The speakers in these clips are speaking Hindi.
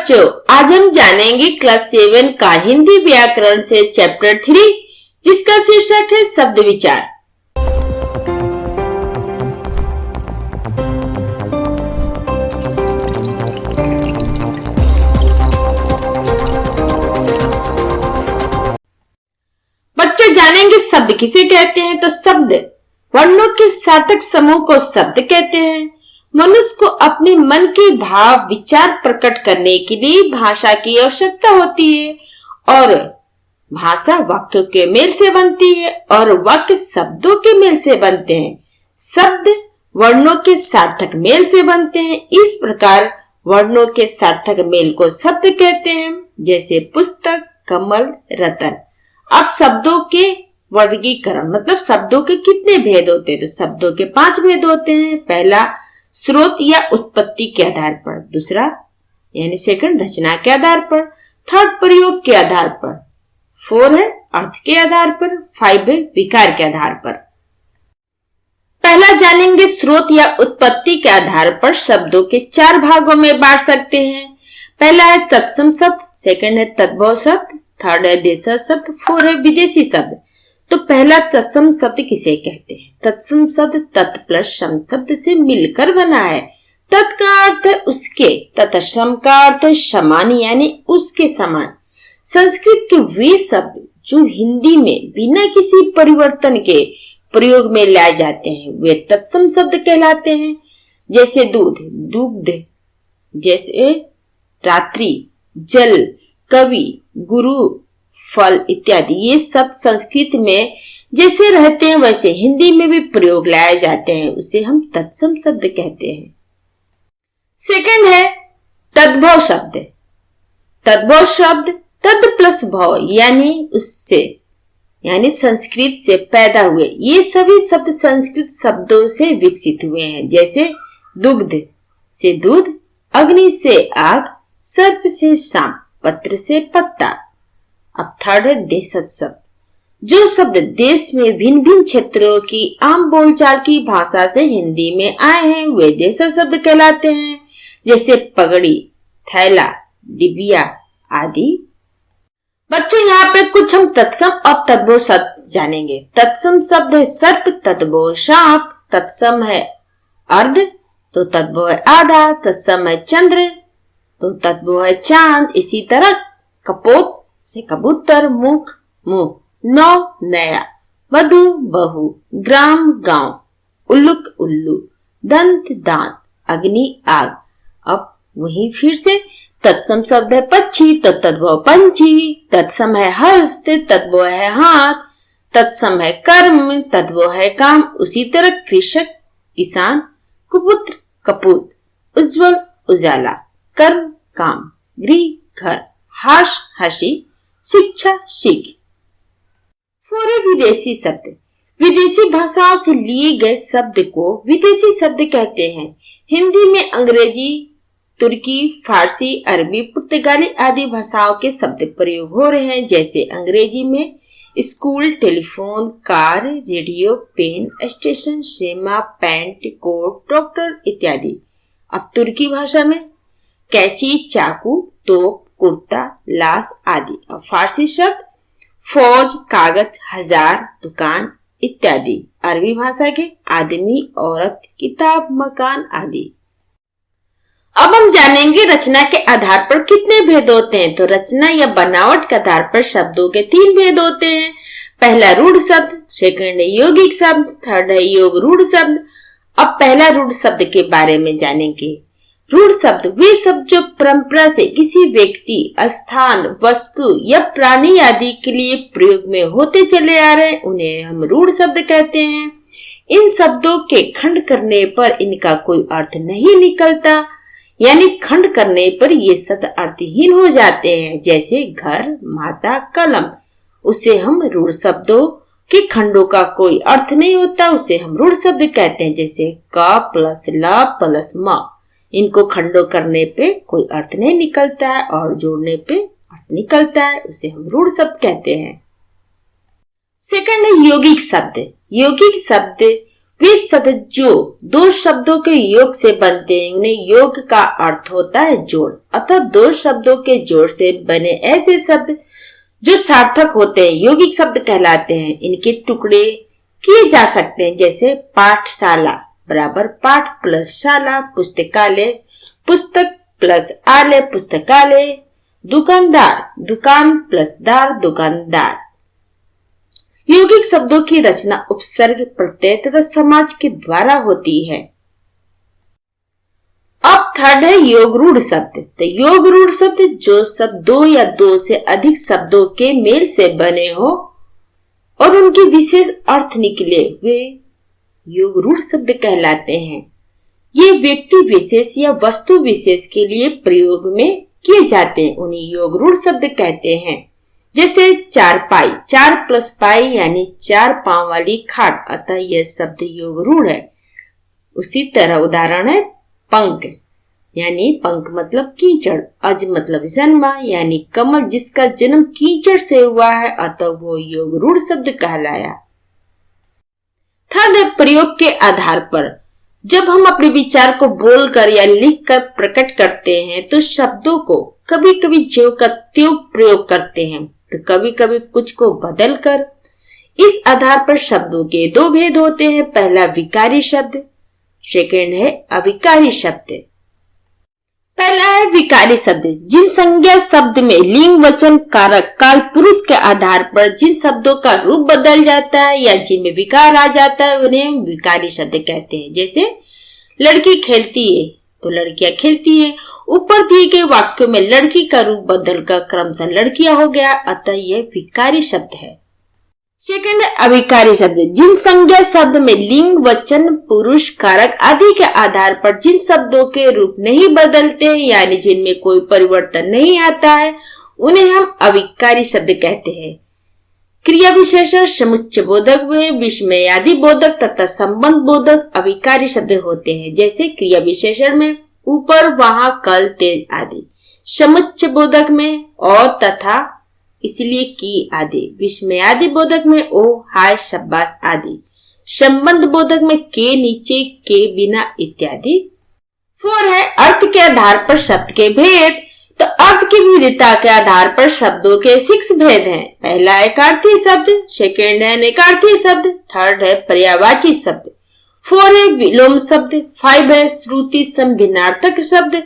बच्चों, आज हम जानेंगे क्लास 7 का हिंदी व्याकरण से चैप्टर 3, जिसका शीर्षक है शब्द विचार। बच्चों, जानेंगे शब्द किसे कहते हैं। तो शब्द वर्णों के सार्थक समूह को शब्द कहते हैं। मनुष्य को अपने मन के भाव विचार प्रकट करने के लिए भाषा की आवश्यकता होती है और भाषा वाक्यों के मेल से बनती है और वाक्य शब्दों के मेल से बनते हैं। शब्द वर्णों के सार्थक मेल से बनते हैं। इस प्रकार वर्णों के सार्थक मेल को शब्द कहते हैं, जैसे पुस्तक, कमल, रतन। अब शब्दों के वर्गीकरण मतलब शब्दों के कितने भेद होते हैं। तो शब्दों के 5 भेद होते हैं। पहला, स्रोत या उत्पत्ति के आधार पर। दूसरा यानी सेकंड, रचना के आधार पर। थर्ड, प्रयोग के आधार पर। 4 है अर्थ के आधार पर। 5 है विकार के आधार पर। पहला जानेंगे स्रोत या उत्पत्ति के आधार पर शब्दों के 4 भागों में बांट सकते हैं। पहला है तत्सम शब्द, सेकंड है तद्भव शब्द, थर्ड है देशज शब्द, 4 है विदेशी शब्द। तो पहला तत्सम शब्द किसे कहते हैं। तत्सम शब्द तत् प्लस सम शब्द से मिलकर बना है। तत् का अर्थ है उसके तथा सम का अर्थ है समान यानी उसके समान। संस्कृत के वे शब्द जो हिंदी में बिना किसी परिवर्तन के प्रयोग में लाए जाते हैं वे तत्सम शब्द कहलाते हैं। जैसे दूध, दुग्ध, जैसे रात्रि, जल, कवि, गुरु, फल इत्यादि। ये सब संस्कृत में जैसे रहते हैं वैसे हिंदी में भी प्रयोग लाए जाते हैं, उसे हम तत्सम शब्द कहते हैं। सेकंड है तद्भव शब्द। तद्भव शब्द तद प्लस भव यानी उससे यानी संस्कृत से पैदा हुए। ये सभी शब्द संस्कृत शब्दों से विकसित हुए हैं। जैसे दुग्ध से दूध, अग्नि से आग, सर्प से सांप, पत्र से पत्ता। अब थर्ड है देशज शब्द। जो शब्द देश में भिन्न भिन्न क्षेत्रों की आम बोलचाल की भाषा से हिंदी में आए हैं वे देशज शब्द कहलाते हैं। जैसे पगड़ी, थैला, डिबिया आदि। बच्चों, यहाँ पे कुछ हम तत्सम और तद्भव शब्द जानेंगे। तत्सम शब्द है सर्प, तद्भव सांप। तत्सम है अर्ध तो तद्भव है आधा। तत्सम है चंद्र तो तद्भव है चांद। इसी तरह कपोत से कबूतर, मुख मुंह, नौ नया, वधु बहू, ग्राम गांव, उल्लुक उल्लू, दंत दांत, अग्नि आग। अब वही फिर से तत्सम शब्द है पक्षी तो तद्भव पंछी। तत्सम है हस्त, तद्भव है हाथ। तत्सम है कर्म, तद्भव है काम। उसी तरह कृषक, किसान, कुपुत्र, कपूत, उज्जवल उजाला, कर्म काम, गृह घर, हाश हसी, शिक्षा सीख। 4 है विदेशी शब्द। विदेशी भाषाओं से लिए गए शब्द को विदेशी शब्द कहते हैं। हिंदी में अंग्रेजी, तुर्की, फारसी, अरबी, पुर्तगाली आदि भाषाओं के शब्द प्रयोग हो रहे हैं। जैसे अंग्रेजी में school, telephone, car, radio, pen, station, cinema, pant, coat, doctor इत्यादि। अब तुर्की भाषा में कैंची, चाकू, तोप, कुर्ता, लाश आदि। और फारसी शब्द फौज, कागज, हजार, दुकान इत्यादि। अरबी भाषा के आदमी, औरत, किताब, मकान आदि। अब हम जानेंगे रचना के आधार पर कितने भेद होते हैं। तो रचना या बनावट के आधार पर शब्दों के 3 भेद होते हैं। पहला रूढ़ शब्द, सेकंड है यौगिक शब्द, थर्ड है योग रूढ़ शब्द। अब पहला रूढ़ शब्द के बारे में जानेंगे। रूढ़ शब्द वे शब्द जो परंपरा से किसी व्यक्ति, स्थान, वस्तु या प्राणी आदि के लिए प्रयोग में होते चले आ रहे हैं उन्हें हम रूढ़ शब्द कहते हैं। इन शब्दों के खंड करने पर इनका कोई अर्थ नहीं निकलता यानी खंड करने पर ये शब्द अर्थहीन हो जाते हैं। जैसे घर, माता, कलम। उसे हम रूढ़ शब्दों के खंडों का कोई अर्थ नहीं होता, उसे हम रूढ़ शब्द कहते हैं। जैसे क प्लस ल प्लस म। इनको खंडों करने पे कोई अर्थ नहीं निकलता है और जोड़ने पे अर्थ निकलता है, उसे हम रूढ़ शब्द कहते हैं। सेकंड है यौगिक शब्द। यौगिक शब्द वे शब्द जो दो शब्दों के योग से बनते हैं उन्हें योग का अर्थ होता है जोड़। अतः दो शब्दों के जोड़ से बने ऐसे शब्द जो सार्थक होते हैं यौगिक शब्द कहलाते हैं। इनके टुकड़े किए जा सकते हैं, जैसे पाठशाला बराबर पाठ प्लस शाला, पुस्तकालय पुस्तक प्लस आलय पुस्तकालय, दुकानदार दुकान प्लस दार दुकानदार। यौगिक शब्दों की रचना उपसर्ग प्रत्यय तथा समाज के द्वारा होती है। अब थर्ड है योग रूढ़ शब्द। तो योग रूढ़ शब्द जो शब्द दो या दो से अधिक शब्दों के मेल से बने हो और उनके विशेष अर्थ निकले वे योग रूढ़ शब्द कहलाते हैं। ये व्यक्ति विशेष या वस्तु विशेष के लिए प्रयोग में किए जाते हैं, उन्हें योग रूढ़ शब्द कहते हैं। जैसे चारपाई, चार प्लस पाई यानी चार पांव वाली खाट, अतः यह शब्द योग रूढ़ है। उसी तरह उदाहरण है पंख, यानी पंख मतलब कीचड़, अज मतलब जन्मा यानी कमल जिसका जन्म कीचड़ से हुआ है, अतः वो योग रूढ़ शब्द कहलाया। थर्ड है प्रयोग के आधार पर। जब हम अपने विचार को बोलकर या लिखकर प्रकट करते हैं तो शब्दों को कभी कभी ज्यों का त्यों प्रयोग करते हैं, तो कभी कभी कुछ को बदल कर। इस आधार पर शब्दों के दो भेद होते हैं, पहला विकारी शब्द, सेकंड है अविकारी शब्द। पहला है विकारी शब्द, जिन संज्ञा शब्द में लिंग वचन कारक काल पुरुष के आधार पर जिन शब्दों का रूप बदल जाता है या जिनमें विकार आ जाता है उन्हें विकारी शब्द कहते हैं। जैसे लड़की खेलती है तो लड़कियां खेलती है। ऊपर दिए गए वाक्यों में लड़की का रूप बदलकर क्रमशः लड़कियां हो गया, अतः यह विकारी शब्द है। सेकंड अविकारी शब्द, जिन संज्ञा शब्द में लिंग वचन पुरुष कारक आदि के आधार पर जिन शब्दों के रूप नहीं बदलते यानी जिनमें कोई परिवर्तन नहीं आता है उन्हें हम अविकारी शब्द कहते हैं। क्रिया विशेषण समुच्चय बोधक व विस्मयादि बोधक तथा संबंध बोधक अविकारी शब्द होते हैं। जैसे क्रिया विशेषण में ऊपर वहां कल तेज आदि, समुच्चय बोधक में और तथा इसलिए की आदि, विस्मयादि बोधक में ओ हाय शाबाश आदि, संबंध बोधक में के नीचे के बिना इत्यादि। 4 है अर्थ के आधार पर शब्द के भेद। तो अर्थ की विविधता के आधार पर शब्दों के 6 भेद हैं। पहला एकार्थी शब्द, सेकंड है अनेकार्थी शब्द, थर्ड है पर्यायवाची शब्द, 4 है विलोम शब्द, 5 है श्रुति संभिन्नार्थक शब्द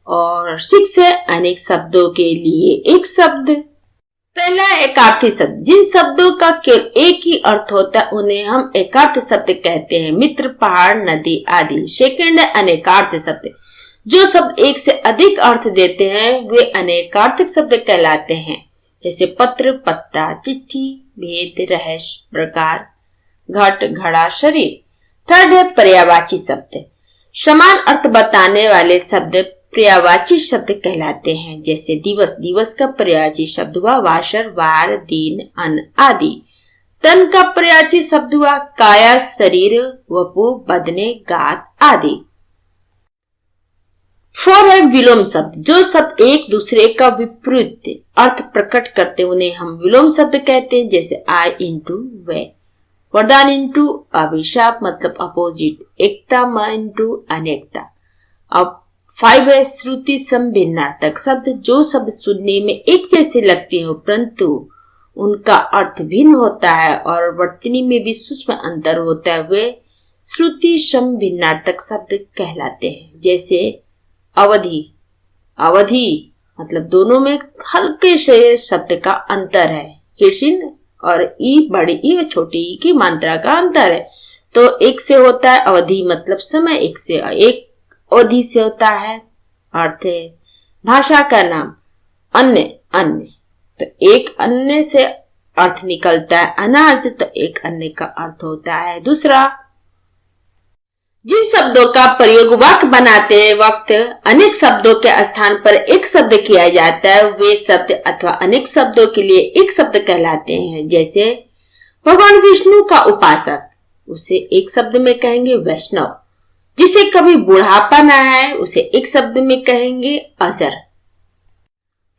और 6 है अनेक शब्दों के लिए एक शब्द। पहला एकार्थी शब्द, जिन शब्दों का केवल एक ही अर्थ होता है उन्हें हम एकार्थ शब्द कहते हैं, मित्र पहाड़ नदी आदि। सेकंड है अनेकार्थ शब्द, जो शब्द एक से अधिक अर्थ देते हैं वे अनेकार्थक शब्द कहलाते हैं। जैसे पत्र पत्ता चिट्ठी भेद रहस्य प्रकार घट घड़ा शरीर। थर्ड है पर्यायवाची शब्द, समान अर्थ बताने वाले शब्द पर्यायवाची शब्द कहलाते हैं। जैसे दिवस, दिवस का पर्यायवाची शब्द हुआ वासर वार दिन अन्न आदि। तन का पर्यायवाची शब्द हुआ काया शरीर वपु बदने गात आदि। 4 है विलोम शब्द, जो शब्द एक दूसरे का विपरीत अर्थ प्रकट करते उन्हें हम विलोम शब्द कहते हैं। जैसे आई इंटू वे, वरदान इंटू अभिशाप मतलब अपोजिट, एकता म इंटू अनेकता। अब 5 है श्रुति संभिन्नार्थक शब्द, जो शब्द सुनने में एक जैसे लगते हो परंतु उनका अर्थ भिन्न होता है और वर्तनी में भी सूक्ष्म अंतर होता है, वे श्रुति संभिन्नार्थक शब्द कहलाते हैं। जैसे अवधि, अवधि मतलब दोनों में हल्के से शब्द का अंतर है, हिर्सिन और ई बड़ी ई और छोटी ई की मात्रा का अंतर है। तो एक से होता है अवधि मतलब समय, एक से एक अवधि से होता है अर्थ है भाषा का नाम, अन्य अन्य तो एक अन्य से अर्थ निकलता है अनाज, तो एक अन्य का अर्थ होता है दूसरा। जिन शब्दों का प्रयोग वाक्य बनाते वक्त अनेक शब्दों के स्थान पर एक शब्द किया जाता है वे शब्द अथवा अनेक शब्दों के लिए एक शब्द कहलाते हैं। जैसे भगवान विष्णु का उपासक, उसे एक शब्द में कहेंगे वैष्णव। जिसे कभी बुढ़ापा न है उसे एक शब्द में कहेंगे अजर।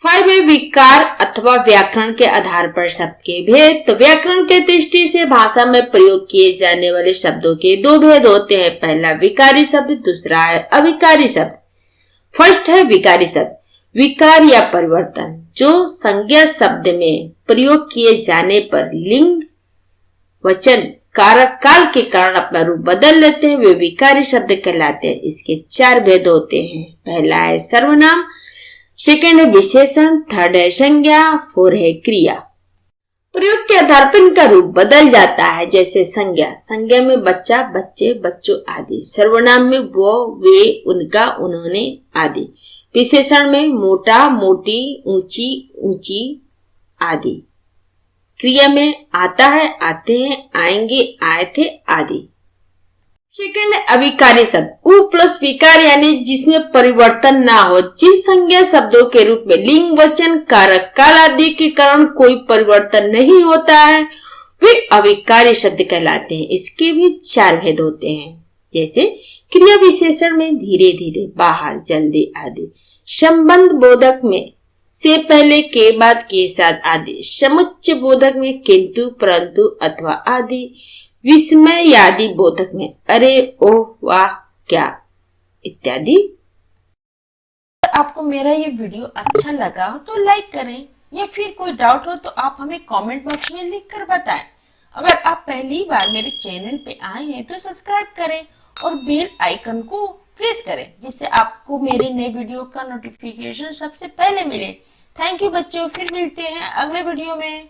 5 है विकार अथवा व्याकरण के आधार पर शब्द के भेद। तो व्याकरण के दृष्टि से भाषा में प्रयोग किए जाने वाले शब्दों के दो भेद होते हैं। पहला विकारी शब्द, दूसरा है अविकारी शब्द। फर्स्ट है विकारी शब्द। विकार या परिवर्तन जो संज्ञा शब्द में प्रयोग किए जाने पर लिंग, वचन, कारक, काल के कारण अपना रूप बदल लेते हैं, वे विकारी शब्द कहलाते हैं। इसके 4 भेद होते हैं। पहला है सर्वनाम, सेकंड है विशेषण, थर्ड है संज्ञा, 4 है क्रिया। प्रयोग के आधार पर इनका रूप बदल जाता है। जैसे संज्ञा में बच्चा, बच्चे, बच्चों आदि। सर्वनाम में वो, वे, उनका, उन्होंने आदि। विशेषण में मोटा, मोटी, ऊंची, ऊंची आदि। क्रिया में आता है, आते हैं, आएंगे, आए थे आदि। सेकंड है अविकारी शब्द। उ प्लस विकार यानी जिसमें परिवर्तन ना हो। जिन संज्ञा शब्दों के रूप में लिंग, वचन, कारक, काल आदि के कारण कोई परिवर्तन नहीं होता है, वे अविकारी शब्द कहलाते हैं। इसके भी 4 भेद होते हैं। जैसे क्रिया विशेषण में धीरे धीरे, बाहर, जल्दी आदि। संबंध बोधक में से पहले, के बाद, के साथ आदि। समुच्चय बोधक में किंतु, परंतु, अथवा आदि। विस्मय आदि बोधक में अरे, ओह, वाह, क्या इत्यादि। आपको मेरा ये वीडियो अच्छा लगा हो तो लाइक करें, या फिर कोई डाउट हो तो आप हमें कमेंट बॉक्स में लिख कर बताएं। अगर आप पहली बार मेरे चैनल पे आए हैं तो सब्सक्राइब करें और बेल आइकन को प्रेस करें, जिससे आपको मेरे नए वीडियो का नोटिफिकेशन सबसे पहले मिले। थैंक यू बच्चों, फिर मिलते हैं अगले वीडियो में।